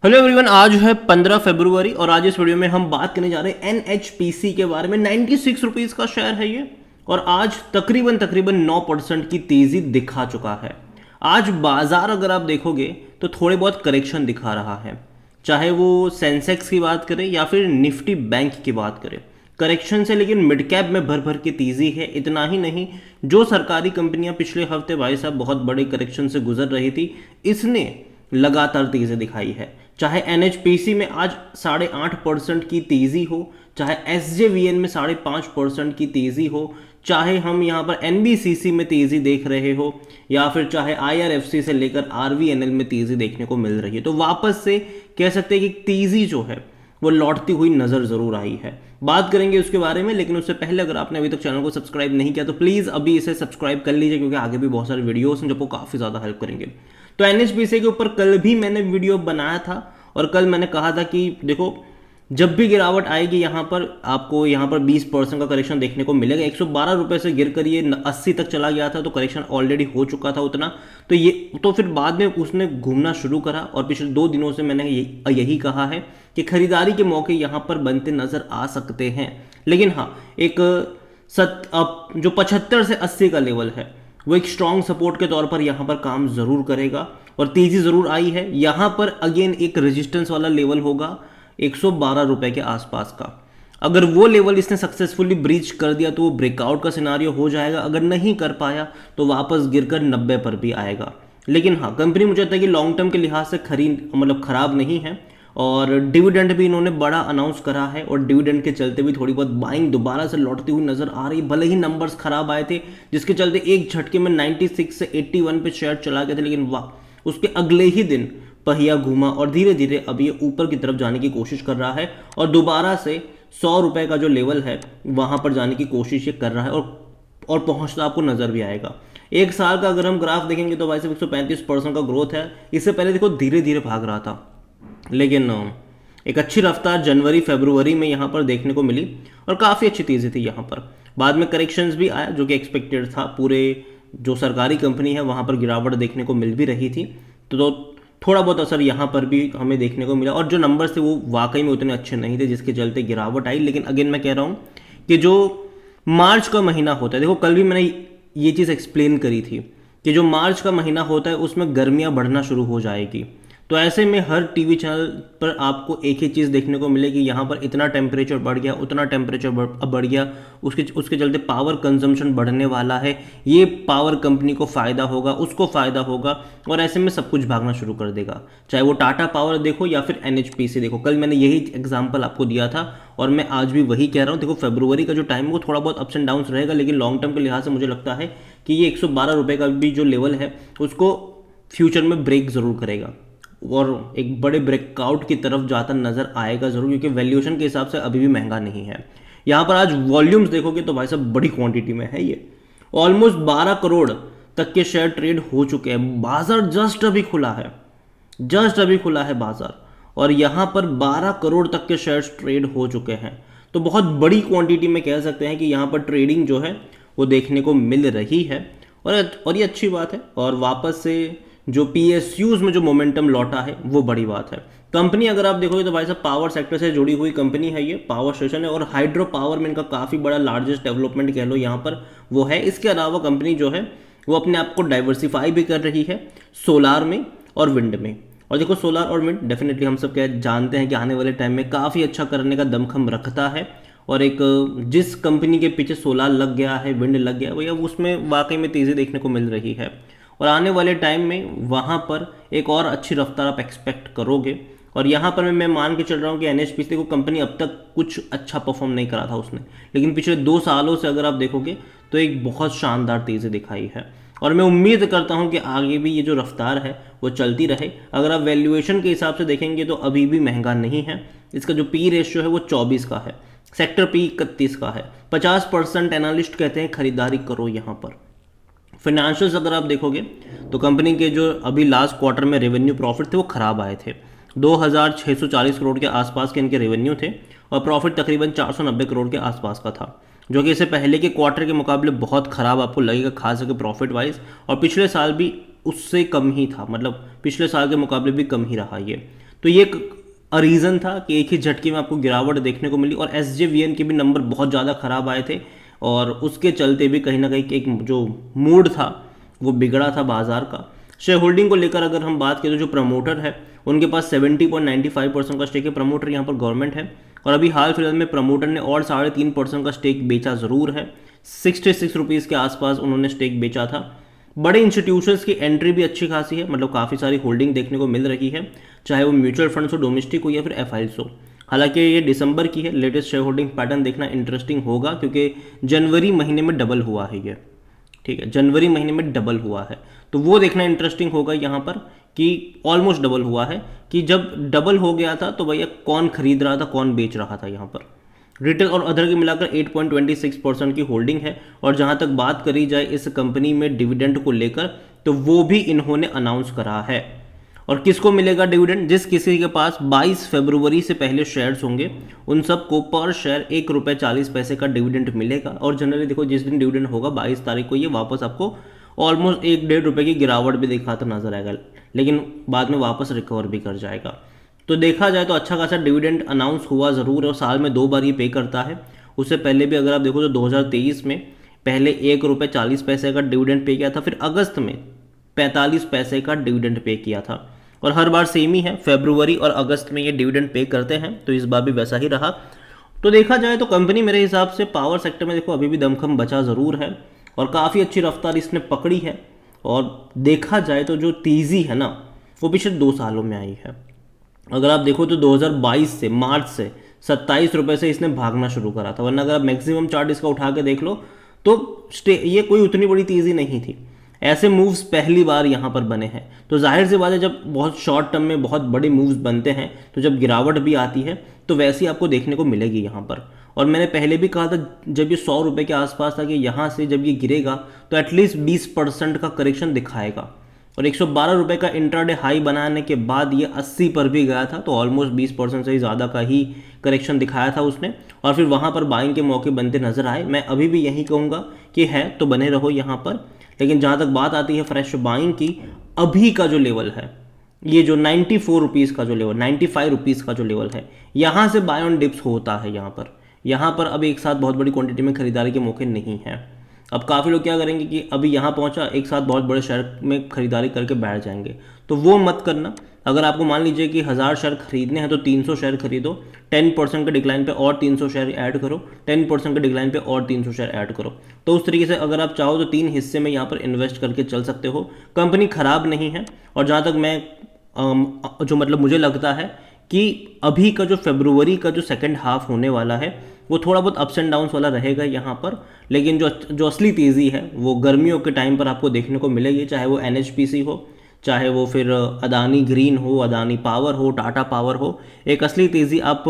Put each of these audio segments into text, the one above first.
Hello everyone, आज है 15 फरवरी और आज इस वीडियो में हम बात करने जा रहे हैं एनएचपीसी के बारे में। 96 रुपीज़ का शेयर है ये और आज तकरीबन 9% की तेज़ी दिखा चुका है। आज बाजार अगर आप देखोगे तो थोड़े बहुत करेक्शन दिखा रहा है, चाहे वो सेंसेक्स की बात करें या फिर निफ्टी बैंक की बात करें। करेक्शन से लेकिन मिड कैप में भर भर की तेज़ी है। इतना ही नहीं, जो सरकारी कंपनियां पिछले हफ्ते भाई साहब बहुत बड़े करेक्शन से गुजर रही थी, इसने लगातार तेज़ी दिखाई है। चाहे एनएचपीसी में आज 8.5% की तेज़ी हो, चाहे एसजेवीएन में 5.5% की तेज़ी हो, चाहे हम यहाँ पर एनबीसीसी में तेज़ी देख रहे हो या फिर चाहे आईआरएफसी से लेकर आरवीएनएल में तेज़ी देखने को मिल रही है, तो वापस से कह सकते हैं कि तेज़ी जो है वो लौटती हुई नज़र ज़रूर आई है। बात करेंगे उसके बारे में, लेकिन उससे पहले अगर आपने अभी तक चैनल को सब्सक्राइब नहीं किया तो प्लीज़ अभी इसे सब्सक्राइब कर लीजिए, क्योंकि आगे भी बहुत सारे वीडियोस हैं जो आपको काफ़ी ज़्यादा हेल्प करेंगे। तो एनएचपीसी के ऊपर कल भी मैंने वीडियो बनाया था और कल मैंने कहा था कि देखो, जब भी गिरावट आएगी यहाँ पर आपको यहाँ पर 20% का करेक्शन देखने को मिलेगा। 112 रुपये से गिर कर ये 80 तक चला गया था, तो करेक्शन ऑलरेडी हो चुका था उतना। तो फिर बाद में उसने घूमना शुरू करा और पिछले 2 दिनों से मैंने यही कहा है कि खरीदारी के मौके यहाँ पर बनते नजर आ सकते हैं। लेकिन हाँ, एक जो 75 से 80 का लेवल है वो एक स्ट्रॉन्ग सपोर्ट के तौर पर यहाँ पर काम जरूर करेगा और तेजी जरूर आई है। यहाँ पर अगेन एक रेजिस्टेंस वाला लेवल होगा 112 रुपए के आसपास का। अगर वो लेवल इसने सक्सेसफुली ब्रीच कर दिया तो वो ब्रेकआउट का सिनारियो हो जाएगा। अगर नहीं कर पाया तो वापस गिरकर 90 पर भी आएगा। लेकिन हाँ, कंपनी मुझे लगता है कि लॉन्ग टर्म के लिहाज से खराब नहीं है और डिविडेंड भी इन्होंने बड़ा अनाउंस करा है और डिविडेंड के चलते भी थोड़ी बहुत बाइंग दोबारा से लौटती हुई नजर आ रही। भले ही नंबर्स खराब आए थे, जिसके चलते एक झटके में 96 से 81 पे शेयर चला गया था, लेकिन वाह, उसके अगले ही दिन पहिया घूमा और धीरे धीरे अब ये ऊपर की तरफ जाने की कोशिश कर रहा है और दोबारा से 100 रुपए का जो लेवल है वहां पर जाने की कोशिश ये कर रहा है और पहुंचता आपको नजर भी आएगा। एक साल का अगर हम ग्राफ देखेंगे तो भाई साहब 135% का ग्रोथ है। इससे पहले देखो धीरे धीरे भाग रहा था, लेकिन एक अच्छी रफ्तार जनवरी फरवरी में यहाँ पर देखने को मिली और काफ़ी अच्छी तेज़ी थी यहाँ पर। बाद में करेक्शंस भी आया जो कि एक्सपेक्टेड था। पूरे जो सरकारी कंपनी है वहाँ पर गिरावट देखने को मिल भी रही थी, तो थोड़ा बहुत असर यहाँ पर भी हमें देखने को मिला और जो नंबर्स थे वो वाकई में उतने अच्छे नहीं थे, जिसके चलते गिरावट आई। लेकिन अगेन मैं कह रहा हूँ कि जो मार्च का महीना होता है, देखो कल भी मैंने ये चीज़ एक्सप्लेन करी थी कि जो मार्च का महीना होता है उसमें गर्मियाँ बढ़ना शुरू हो जाएगी। तो ऐसे में हर टीवी चैनल पर आपको एक ही चीज़ देखने को मिलेगी, यहाँ पर इतना टेम्परेचर बढ़ गया, उतना टेम्परेचर बढ़ गया, उसके चलते पावर कंजम्पशन बढ़ने वाला है। ये पावर कंपनी को फ़ायदा होगा, उसको फ़ायदा होगा और ऐसे में सब कुछ भागना शुरू कर देगा। चाहे वो टाटा पावर देखो या फिर एनएचपीसी देखो, कल मैंने यही एग्जाम्पल आपको दिया था और मैं आज भी वही कह रहा हूँ। देखो फरवरी का जो टाइम है वो थोड़ा बहुत अप्स एंड डाउन्स रहेगा, लेकिन लॉन्ग टर्म के लिहाज से मुझे लगता है कि ये 112 रुपये का भी जो लेवल है उसको फ्यूचर में ब्रेक ज़रूर करेगा और एक बड़े ब्रेकआउट की तरफ जाता नजर आएगा जरूर, क्योंकि वैल्यूएशन के हिसाब से अभी भी महंगा नहीं है। यहाँ पर आज वॉल्यूम्स देखोगे तो भाई साहब बड़ी क्वांटिटी में है ये। ऑलमोस्ट 12 करोड़ तक के शेयर ट्रेड हो चुके हैं। बाजार जस्ट अभी खुला है बाजार और यहाँ पर 12 करोड़ तक के शेयर्स ट्रेड हो चुके हैं। तो बहुत बड़ी क्वांटिटी में कह सकते हैं कि यहाँ पर ट्रेडिंग जो है वो देखने को मिल रही है और ये अच्छी बात है। और वापस से जो पीएसयूज में जो मोमेंटम लौटा है वो बड़ी बात है। कंपनी अगर आप देखोगे तो भाई साहब पावर सेक्टर से जुड़ी हुई कंपनी है, ये पावर स्टेशन है और हाइड्रो पावर में इनका काफ़ी बड़ा लार्जेस्ट डेवलपमेंट कह लो यहाँ पर वो है। इसके अलावा कंपनी जो है वो अपने आप को डाइवर्सिफाई भी कर रही है सोलार में और विंड में। और देखो सोलार और विंड डेफिनेटली हम सब क्या जानते हैं कि आने वाले टाइम में काफ़ी अच्छा करने का दमखम रखता है और एक जिस कंपनी के पीछे सोलार लग गया है, विंड लग गया है, उसमें वाकई में तेज़ी देखने को मिल रही है और आने वाले टाइम में वहाँ पर एक और अच्छी रफ्तार आप एक्सपेक्ट करोगे। और यहाँ पर मैं मान के चल रहा हूँ कि एनएचपीसी को कंपनी अब तक कुछ अच्छा परफॉर्म नहीं करा था उसने, लेकिन पिछले 2 सालों से अगर आप देखोगे तो एक बहुत शानदार तेज़ी दिखाई है और मैं उम्मीद करता हूँ कि आगे भी ये जो रफ्तार है वो चलती रहे। अगर आप वैल्यूएशन के हिसाब से देखेंगे तो अभी भी महंगा नहीं है। इसका जो पी रेशियो है वो 24 का है, सेक्टर पी 31 का है। 50% एनालिस्ट कहते हैं खरीदारी करो यहाँ पर। फाइनेंशियल्स अगर आप देखोगे तो कंपनी के जो अभी लास्ट क्वार्टर में रेवेन्यू प्रॉफिट थे वो खराब आए थे। 2640 करोड़ के आसपास के इनके रेवेन्यू थे और प्रॉफिट तकरीबन 490 करोड़ के आसपास का था, जो कि इससे पहले के क्वार्टर के मुकाबले बहुत ख़राब आपको लगेगा खास करके प्रॉफिट वाइज। और पिछले साल भी उससे कम ही था, मतलब पिछले साल के मुकाबले भी कम ही रहा ये। तो ये रीज़न था कि एक ही झटके में आपको गिरावट देखने को मिली और SJVN के भी नंबर बहुत ज़्यादा खराब आए थे और उसके चलते भी कहीं ना कहीं एक जो मूड था वो बिगड़ा था बाजार का। शेयर होल्डिंग को लेकर अगर हम बात करें तो जो प्रमोटर है उनके पास 70.95% का स्टेक है। प्रमोटर यहाँ पर गवर्नमेंट है और अभी हाल फिलहाल में प्रमोटर ने और 3.5% का स्टेक बेचा ज़रूर है। 66 रुपीज़ के आसपास उन्होंने स्टेक बेचा था। बड़े इंस्टीट्यूशंस की एंट्री भी अच्छी खासी है, मतलब काफ़ी सारी होल्डिंग देखने को मिल रही है, चाहे वो म्यूचुअल फंड्स हो, डोमेस्टिक हो या फिर FIs हो। हालांकि ये दिसंबर की है, लेटेस्ट शेयर होल्डिंग पैटर्न देखना इंटरेस्टिंग होगा क्योंकि जनवरी महीने में डबल हुआ है ये, ठीक है, जनवरी महीने में डबल हुआ है, तो वो देखना इंटरेस्टिंग होगा यहाँ पर कि ऑलमोस्ट डबल हुआ है कि जब डबल हो गया था तो भैया कौन खरीद रहा था, कौन बेच रहा था। यहाँ पर रिटेल और अदर के मिलाकर 8.26% की होल्डिंग है। और जहाँ तक बात करी जाए इस कंपनी में डिविडेंड को लेकर तो वो भी इन्होंने अनाउंस करा है। और किसको मिलेगा डिविडेंड? जिस किसी के पास 22 फरवरी से पहले शेयर्स होंगे उन सबको पर शेयर ₹1.40 का डिविडेंड मिलेगा। और जनरली देखो जिस दिन डिविडेंड होगा 22 तारीख को ये वापस आपको ऑलमोस्ट ₹1-1.5 की गिरावट भी दिखाता नजर आएगा, लेकिन बाद में वापस रिकवर भी कर जाएगा। तो देखा जाए तो अच्छा खासा डिविडेंड अनाउंस हुआ ज़रूर है और साल में 2 बार ये पे करता है। उससे पहले भी अगर आप देखो तो 2023 में पहले ₹1.40 का डिविडेंड पे किया था, फिर अगस्त में 45 पैसे का डिविडेंड पे किया था और हर बार सेम ही है, फरवरी और अगस्त में ये डिविडेंड पे करते हैं, तो इस बार भी वैसा ही रहा। तो देखा जाए तो कंपनी मेरे हिसाब से पावर सेक्टर में देखो अभी भी दमखम बचा ज़रूर है और काफ़ी अच्छी रफ्तार इसने पकड़ी है। और देखा जाए तो जो तेज़ी है ना वो पिछले 2 सालों में आई है। अगर आप देखो तो 2022 से मार्च से 27 रुपये से इसने भागना शुरू करा था, वरना अगर आप मैक्सिमम चार्ट इसका उठा के देख लो तो ये कोई उतनी बड़ी तेज़ी नहीं थी। ऐसे मूव्स पहली बार यहाँ पर बने हैं, तो जाहिर सी बात है जब बहुत शॉर्ट टर्म में बहुत बड़े मूव्स बनते हैं तो जब गिरावट भी आती है तो वैसी आपको देखने को मिलेगी यहाँ पर। और मैंने पहले भी कहा था जब ये 100 रुपये के आसपास था कि यहाँ से जब ये गिरेगा तो एटलीस्ट 20% का करेक्शन दिखाएगा। और 112 रुपये का इंट्राडे हाई बनाने के बाद ये 80 पर भी गया था, तो ऑलमोस्ट 20% से ही ज़्यादा का ही करेक्शन दिखाया था उसने और फिर वहाँ पर बाइंग के मौके बनते नजर आए। मैं अभी भी यही कहूँगा कि है तो बने रहो यहाँ पर, लेकिन जहाँ तक बात आती है फ्रेश बाइंग की, अभी का जो लेवल है ये जो 94 रुपीज़ का जो लेवल, 95 रुपीज़ का जो लेवल है, यहाँ से बाय ऑन डिप्स होता है। यहाँ पर अब एक साथ बहुत बड़ी क्वांटिटी में खरीदारी के मौके नहीं हैं। अब काफ़ी लोग क्या करेंगे कि अभी यहाँ पहुँचा एक साथ बहुत बड़े शेयर में खरीदारी करके बैठ जाएंगे, तो वो मत करना। अगर आपको मान लीजिए कि 1000 शेयर खरीदने हैं तो 300 शेयर खरीदो, 10% के डिक्लाइन पे और 300 शेयर ऐड करो, 10% के डिक्लाइन पे और 300 शेयर ऐड करो। तो उस तरीके से अगर आप चाहो तो 3 हिस्से में यहाँ पर इन्वेस्ट करके चल सकते हो। कंपनी खराब नहीं है और जहाँ तक मैं जो मतलब मुझे लगता है कि अभी का जो फरवरी का जो सेकंड हाफ होने वाला है वो थोड़ा बहुत अप्स एंड डाउन्स वाला रहेगा यहाँ पर, लेकिन जो असली तेज़ी है वो गर्मियों के टाइम पर आपको देखने को मिलेगी, चाहे वो NHPC हो, चाहे वो फिर अदानी ग्रीन हो, अदानी पावर हो, टाटा पावर हो। एक असली तेज़ी आप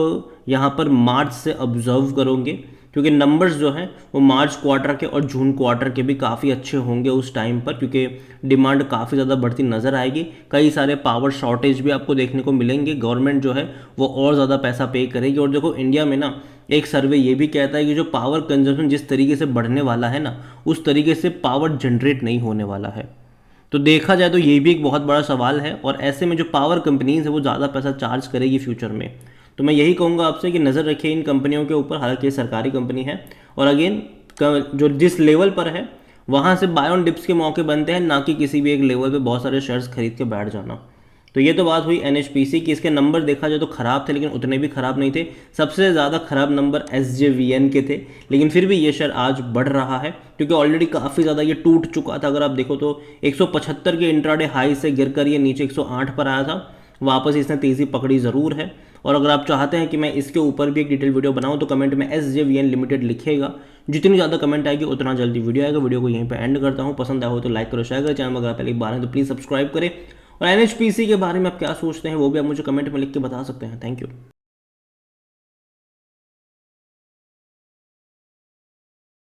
यहाँ पर मार्च से ऑब्जर्व करोगे क्योंकि नंबर्स जो हैं वो मार्च क्वार्टर के और जून क्वार्टर के भी काफ़ी अच्छे होंगे उस टाइम पर, क्योंकि डिमांड काफ़ी ज़्यादा बढ़ती नज़र आएगी। कई सारे पावर शॉर्टेज भी आपको देखने को मिलेंगे, गवर्नमेंट जो है वो और ज़्यादा पैसा पे करेगी। और देखो इंडिया में ना एक सर्वे ये भी कहता है कि जो पावर कंजम्पशन जिस तरीके से बढ़ने वाला है ना उस तरीके से पावर जनरेट नहीं होने वाला है। तो देखा जाए तो ये भी एक बहुत बड़ा सवाल है और ऐसे में जो पावर कंपनीज है वो ज़्यादा पैसा चार्ज करेगी फ्यूचर में। तो मैं यही कहूँगा आपसे कि नज़र रखिए इन कंपनियों के ऊपर, हालांकि ये सरकारी कंपनी है और अगेन जो जिस लेवल पर है वहाँ से बाय ऑन डिप्स के मौके बनते हैं, ना कि किसी भी एक लेवल पे बहुत सारे शेयर्स खरीद के बैठ जाना। तो ये तो बात हुई NHPC की। इसके नंबर देखा जाए तो ख़राब थे लेकिन उतने भी ख़राब नहीं थे। सबसे ज़्यादा ख़राब नंबर SJVN के थे, लेकिन फिर भी ये शेयर आज बढ़ रहा है क्योंकि ऑलरेडी काफ़ी ज़्यादा ये टूट चुका था। अगर आप देखो तो 175 के इंट्राडे हाई से गिरकर ये नीचे 108 पर आया था, वापस इसने तेज़ी पकड़ी ज़रूर है। और अगर आप चाहते हैं कि मैं इसके ऊपर भी एक डिटेल वीडियो बनाऊं तो कमेंट में SJVN लिमिटेड लिखिएगा। जितनी ज़्यादा कमेंट आएगी उतना जल्दी वीडियो आएगा। वीडियो को यहीं पे एंड करता हूं। पसंद आया हो तो लाइक करो, शेयर करो। चैनल अगर आप पहले बार हैं तो प्लीज़ सब्सक्राइब करें। और NHPC के बारे में आप क्या सोचते हैं वो भी आप मुझे कमेंट में लिख के बता सकते हैं। Thank you.